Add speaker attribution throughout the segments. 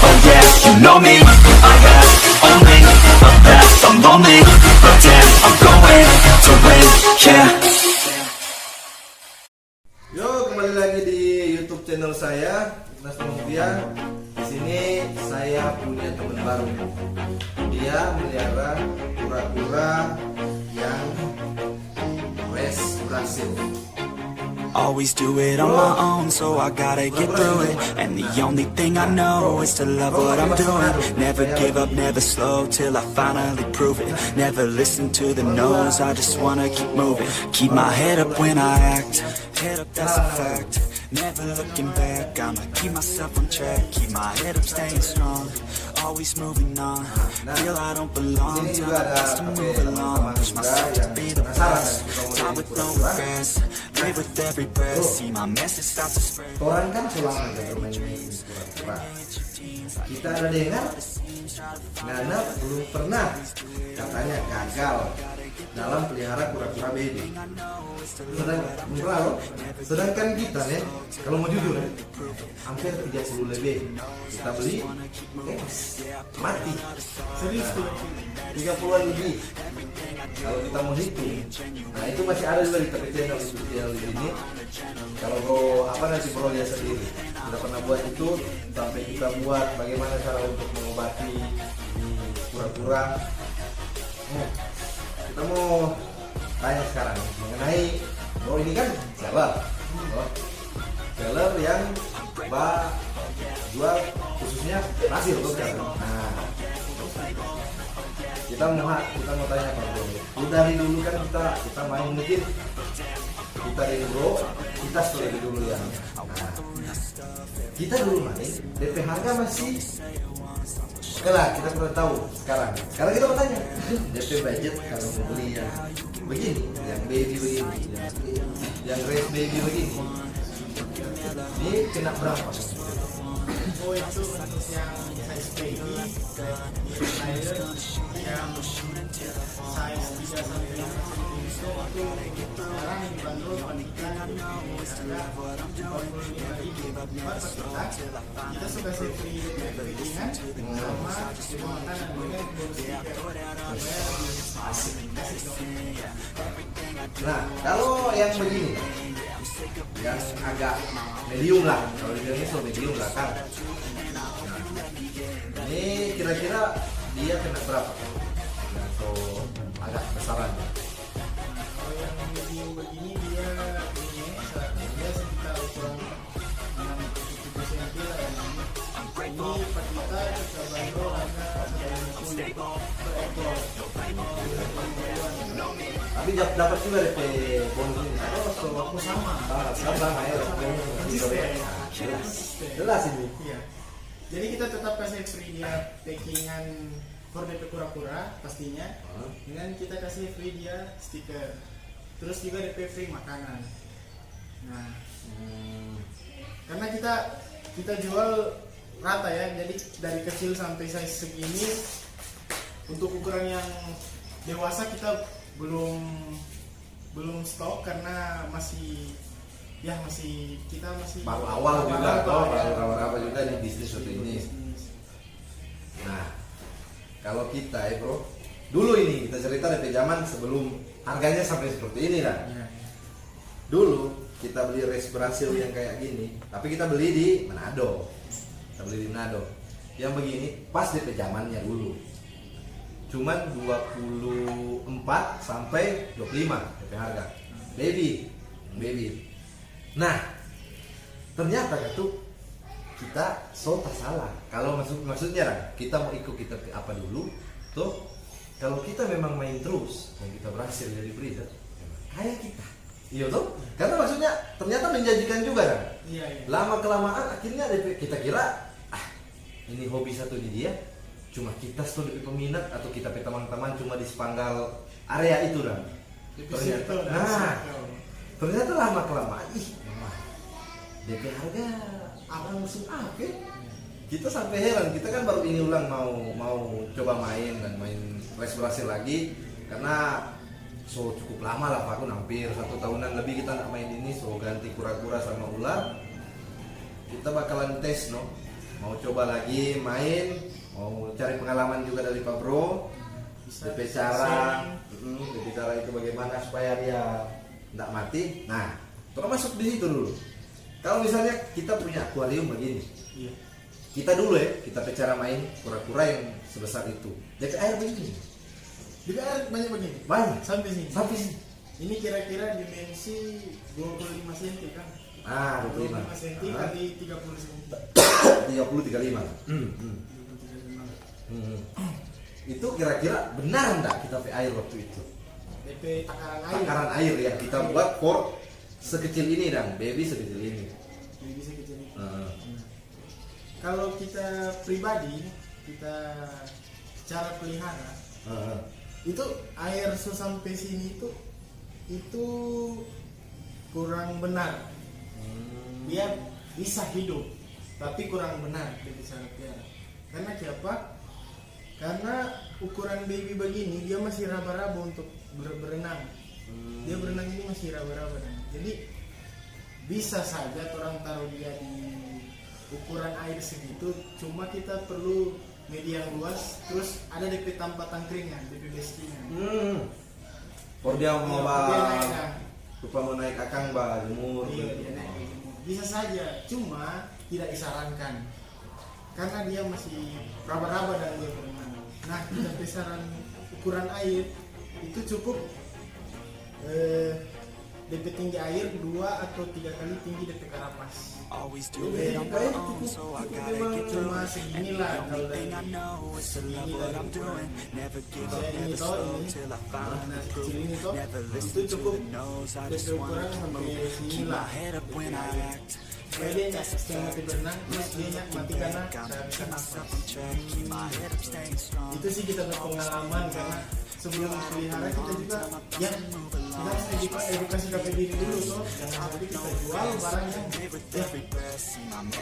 Speaker 1: Oh yeah, you know me, I have only a path. I'm lonely, but damn, I'm going to win, yeah.
Speaker 2: Yo, kembali lagi di YouTube channel saya, Ignas Novia. Di sini saya punya teman baru. Dia melihara kura-kura yang res Brasil.
Speaker 1: Always do it on my own, so I gotta get through it. And the only thing I know is to love what I'm doing. Never give up, never slow, till I finally prove it. Never listen to the no's, I just wanna keep moving. Keep my head up when I act, head up, that's a fact. Never looking back, I'ma keep myself on track. Keep my head up, staying strong, always moving on. Feel I don't belong, tell my best to move along. Push myself to be the best, time with no regrets. Live with every breath, see my message start to spread.
Speaker 2: Orang kan selama bermain kura-kura, kita ada dengar Nana belum pernah katanya gagal dalam pelihara kura-kura baby. Sedangkan kita nih, kalau mau jujur ya, hampir 30 lebih kita beli, mati. Serius tuh, 30-an lebih. Kalau kita mau hitung, nah itu masih ada juga di channel ini. Kalau nanti bro dia sendiri, kita pernah buat itu sampai kita buat bagaimana cara untuk mengobati kura-kura. Kita mau tanya sekarang mengenai ini kan seller yang jual khususnya Brasil tuh kan. Nah, kita mau tanya Pak Bro. Dari dulu kan kita main mungkin kita dari bro, kita studi dulu ya. Nah, kita dulu main DP harga masih oke lah, kita perlu tahu sekarang kita mau tanya DP budget kalau mau beli yang begini, yang baby begini, yang race baby begini, ini kena berapa?
Speaker 3: Oh, itu untuk yang size baby, size yang size 3 sampai 5 cm itu sekarang dibanderol panikan kita suka free packingan sama pemakanan dengan
Speaker 2: Nah, kalau yang begini, yang agak medium lah, kalau dibilangnya so medium lah kan. Ini kira-kira dia kena berapa? Atau agak besaran?
Speaker 3: Kalau yang medium begini dia sekitar ukuran 6-7 cm lah ya. Ini kita bandrol harga 150 per ekor.
Speaker 2: Tapi dapat juga DP bonus ini.
Speaker 3: Aku sama
Speaker 2: ya. Jelas ini.
Speaker 3: Iya. Jadi kita tetap kasih free dia packingan for DP kura-kura pastinya. Dengan kita kasih free dia stiker. Terus juga DP free makanan. Nah, karena kita jual rata ya. Jadi dari kecil sampai size segini. Untuk ukuran yang dewasa kita belum stok karena kita masih
Speaker 2: baru awal juga, baru apa juga di bisnis seperti ini. Nah, kalau kita bro, dulu ini kita cerita dari zaman sebelum harganya sampai seperti ini lah.
Speaker 3: ya.
Speaker 2: Dulu kita beli res Brasil yang kayak gini, tapi kita beli di Manado. Yang begini pas DP zamannya dulu. Cuman 24 sampai 25 DP harga. Baby. Nah, ternyata kita tak salah. Kalau maksudnya kita mau ikut kita apa dulu tuh, kalau kita memang main terus dan kita berhasil jadi breeder, kayak kita. Iya tuh, karena maksudnya ternyata menjanjikan juga kan.
Speaker 3: Iya.
Speaker 2: Lama kelamaan akhirnya kita kira ini hobi satu di dia, cuma kita studi peminat atau kita teman-teman cuma di sepanggal area itu dah. Ternyata lama kelamaan DP harga orang musim apa? Kita sampai heran, kita kan baru ini ulang mau coba main res Brasil lagi karena cukup lama lah Pak, hampir 1 tahunan lebih kita nggak main ini, ganti kura-kura sama ular. Kita bakalan tes mau coba lagi main, mau cari pengalaman juga dari Pak Bro,
Speaker 3: Bisa
Speaker 2: DP cara, DP cara itu bagaimana supaya dia tidak mati. Nah, kita masuk di situ dulu. Kalau misalnya kita punya akuarium begini,
Speaker 3: Iya.
Speaker 2: kita dulu ya, kita cara main kura-kura yang sebesar itu. DP air begini,
Speaker 3: Juga air banyak begini.
Speaker 2: banyak.
Speaker 3: Sampai sini.
Speaker 2: Sampai sini.
Speaker 3: Ini kira-kira dimensi 25 cm kan?
Speaker 2: Ah, 25.
Speaker 3: 25 cm kali 30 cm.
Speaker 2: 30 35. Itu kira-kira benar enggak kita pakai air waktu itu?
Speaker 3: DP takaran air.
Speaker 2: Takaran air yang kita buat for sekecil ini dan baby sekecil ini.
Speaker 3: Jadi bisa kecil ini.
Speaker 2: Heeh.
Speaker 3: Kalau kita pribadi, kita cara pelihara,
Speaker 2: Heeh.
Speaker 3: itu air sampai sini itu kurang benar. Dia bisa hidup, tapi kurang benar dari cara pelihara. Karena siapa? Karena ukuran baby begini dia masih raba-raba untuk berenang. Dia berenang ini masih raba-raba. Jadi bisa saja orang taruh dia di ukuran air segitu, cuma kita perlu media yang luas, terus ada DP tanpa tangkringan, DP bestinya.
Speaker 2: For dia mau
Speaker 3: Dia naik, nah.
Speaker 2: lupa mau naik akang bah jemur.
Speaker 3: Iya, dia naik. Bisa saja, cuma tidak disarankan karena dia masih raba-raba dan dia berenang. Nah, kita besaran ukuran air itu cukup DP tinggi air 2 atau 3 kali tinggi DP karapas.
Speaker 1: Always do it on my own, so I gotta get through
Speaker 3: Cuma
Speaker 1: it.
Speaker 3: seginilah
Speaker 1: And the
Speaker 3: kalau
Speaker 1: only thing I
Speaker 3: dari
Speaker 1: know is to love what I'm doing. Never give up,
Speaker 3: saya ini
Speaker 1: never
Speaker 3: tahu
Speaker 1: slow
Speaker 3: ini,
Speaker 1: till I finally
Speaker 3: nah
Speaker 1: prove
Speaker 3: kecil
Speaker 1: it.
Speaker 3: ini toh
Speaker 1: Never
Speaker 3: itu
Speaker 1: listen to
Speaker 3: cukup
Speaker 1: the no's, I
Speaker 3: DP
Speaker 1: just wanna
Speaker 3: ukuran
Speaker 1: keep
Speaker 3: sampai
Speaker 1: moving. Keep
Speaker 3: sinilah.
Speaker 1: my head up when I act.
Speaker 3: Supaya dia nyak setengah mati berenang, terus dia nyak mati karena
Speaker 1: Gotta
Speaker 3: kehabisan
Speaker 1: keep
Speaker 3: nafas.
Speaker 1: myself in check, keep my head up, staying strong.
Speaker 3: Itu sih kita berpengalaman karena sebelum pelihara kita juga ya kita harus edukasi KP diri dulu toh, jangan sampai kita jual barang yang ya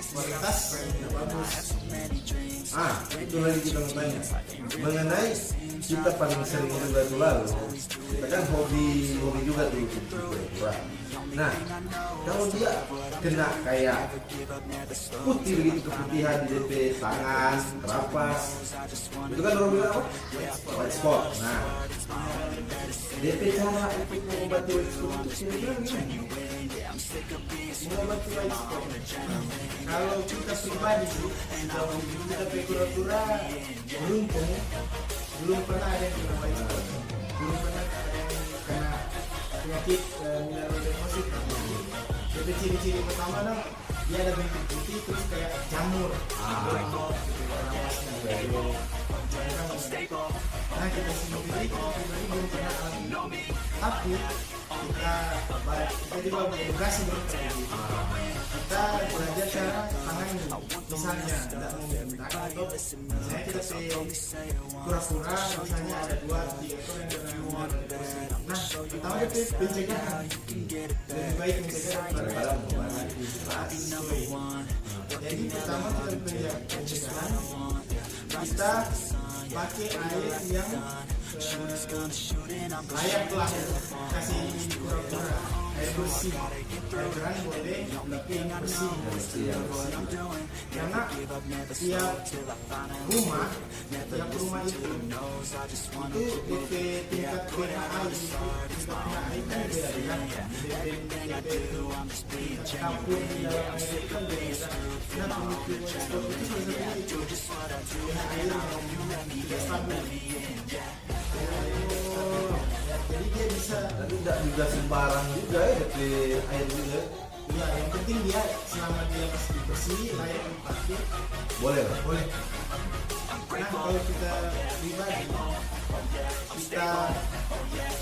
Speaker 3: kualitas tidak bagus.
Speaker 2: Itu lagi kita mau tanya mengenai kita paling sering juga itu lalu kita kan hobi juga dulu kura-kura. Nah, kalau dia kena kayak putih begitu, keputihan di DP tangan, kerapas, itu kan orang bilang apa? White spot. Nah, DP cara untuk mengobati white spot itu kira-kira gimana?
Speaker 3: Mengobati white spot. Kalau kita pribadi sih, kalau kita pakai kura-kura belum pernah ada yang kena white spot. Belum pernah ada yang kena penyakit mineral deposit. Jadi ciri-ciri pertama dong, dia ada bintik putih terus kayak jamur. Nah kita sendiri pribadi belum pernah alami, tapi kita juga edukasi belum kita belajar cara tangani. Misalnya tidak menggunakan untuk misalnya kita pura-pura misalnya ada 2-3 ekor yang kena mineral deposit. Nah pertama itu pencegahan, lebih baik mencegah daripada mengobati. Jadi pertama kita pencegahan, kita pakai air yang layak lah, kasih kura-kura air bersih, air keran boleh tapi yang bersih. Karena tiap rumah itu DP tingkat pH air kan beda kan, tingkat kapur di dalam air itu kan beda. Nah pemicu ekspor itu salah satunya itu pH air yang tidak stabil. Jadi dia bisa,
Speaker 2: Tapi tidak juga sembarang juga ya DP air juga.
Speaker 3: ya yang penting dia selama dia masih bersih layak dipakai
Speaker 2: Boleh lah.
Speaker 3: boleh. Nah kalau kita pribadi, kita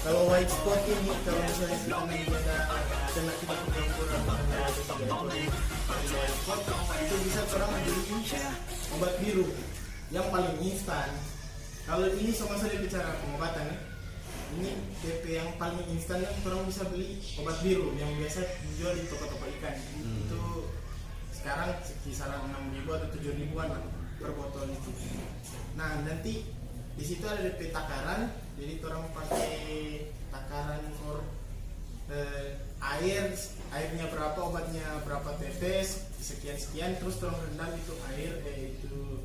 Speaker 3: kalau white spot ini kalau misalnya kita nanti ada kena kita kurang-kurang white spot itu bisa orang beli obat biru yang paling instan. Kalau ini sama-sama bicara pengobatan ya. Ini DP yang paling instan yang orang bisa beli obat biru yang biasa dijual di toko-toko ikan. Itu sekarang kisaran 6.000 atau 7.000-an lah per botol itu. Nah nanti di situ ada DP takaran, jadi orang pakai takaran for airnya berapa, obatnya berapa tetes, sekian terus tolong rendam itu air itu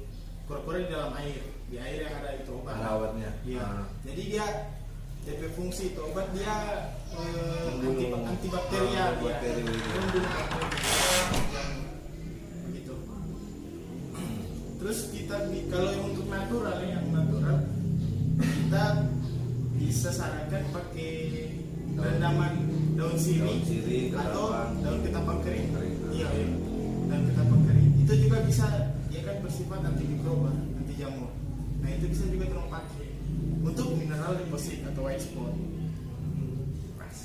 Speaker 3: kura-kura di dalam air, di air yang ada itu obat.
Speaker 2: Ada obatnya.
Speaker 3: Iya. Jadi dia DP fungsi itu obat dia antibakterial dia.
Speaker 2: bakteri.
Speaker 3: Membunuh bakteri. Begitu. Terus kita kalau yang untuk natural kita bisa sarankan pakai rendaman daun sirih atau daun ketapang kering. Iya, daun ketapang kering. Itu juga bisa, dia kan bersifat anti mikroba, anti jamur. Nah itu bisa juga tolong pakai untuk mineral deposit atau white spot.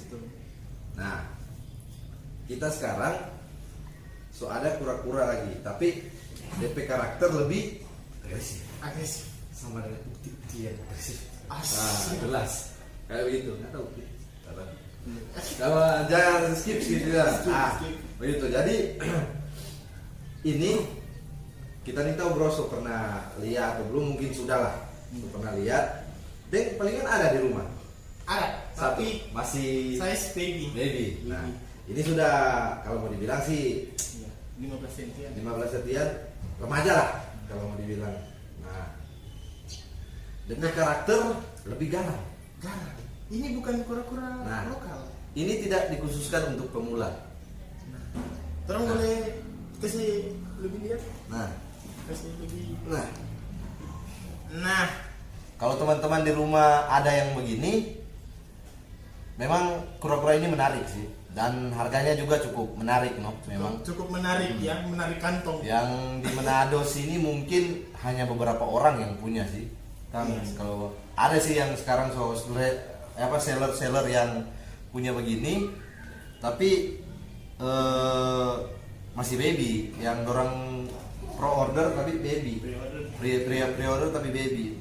Speaker 3: Itu.
Speaker 2: Nah, kita sekarang ada kura-kura lagi, tapi DP karakter lebih
Speaker 3: Agresif.
Speaker 2: sama dengan putih dia agresif. Nah,
Speaker 3: Asik.
Speaker 2: jelas kayak begitu. Nggak tahu. Kalau jangan skip ya.
Speaker 3: Skip.
Speaker 2: Begitu. Jadi ini kita nih tahu bro, pernah lihat atau belum, mungkin sudah lah. Pernah lihat. Dek palingan ada di rumah.
Speaker 3: Ada,
Speaker 2: Satu,
Speaker 3: tapi
Speaker 2: masih
Speaker 3: size baby.
Speaker 2: Nah, ini sudah kalau mau dibilang sih
Speaker 3: 15 cm.
Speaker 2: 15 sentian, remaja lah kalau mau dibilang. Nah, dengan karakter lebih garang.
Speaker 3: Garang. Ini bukan kura-kura
Speaker 2: Nah.
Speaker 3: lokal.
Speaker 2: Ini tidak dikhususkan untuk pemula.
Speaker 3: Terus boleh kasih lebih lihat?
Speaker 2: Nah,
Speaker 3: Kasih lebih.
Speaker 2: nah, kalau teman-teman di rumah ada yang begini, memang kura-kura ini menarik sih, dan harganya juga cukup menarik, no? Memang.
Speaker 3: Cukup menarik ya, menarik kantong.
Speaker 2: Yang di Manado sini mungkin hanya beberapa orang yang punya sih. Kan
Speaker 3: Yes.
Speaker 2: kalau ada sih yang sekarang seller yang punya begini, tapi masih baby, yang orang pro order tapi baby, pre-order tapi baby.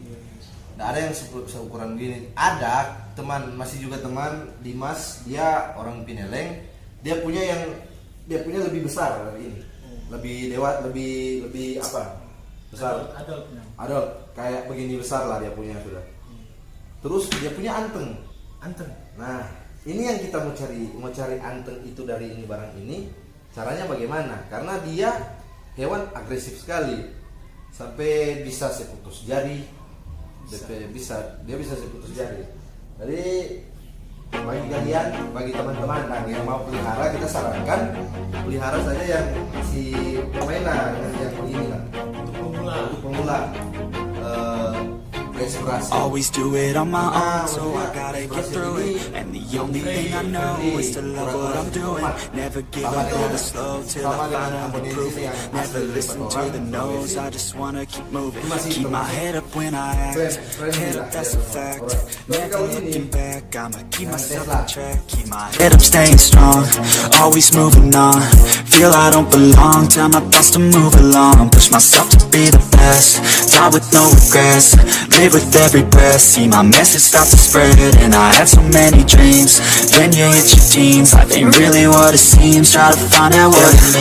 Speaker 2: Nggak ada yang seukuran begini. Ada masih juga teman Dimas, dia orang Pineleng, dia punya lebih besar dari ini, lebih apa? Besar. Adult, kayak begini besar lah dia punya sudah. Terus dia punya anteng. Nah, ini yang kita mau cari anteng itu dari ini barang ini. Caranya bagaimana? Karena dia hewan agresif sekali, sampai bisa seputus jari. Dia bisa seputus jari. Jadi bagi teman-teman yang mau pelihara, kita sarankan pelihara saja yang masih permainan, yang ini lah. Untuk pemula.
Speaker 1: Always do it on my own, so I gotta get through it. And the only thing I know is to love what I'm doing. Never give up, never slow till I finally prove it. Never listen to the no's, I just wanna keep moving. Keep my head up when I act, head up, that's a fact. Never looking back, I'ma keep myself on track. Keep my head up, staying strong, always moving on. Feel I don't belong, tell my thoughts to move along. Push myself to be the best, die with no regrets. Live with every breath, see my message start to spread. And I had so many dreams, then you hit your teens. Life ain't really what it seems, try to find out what it means.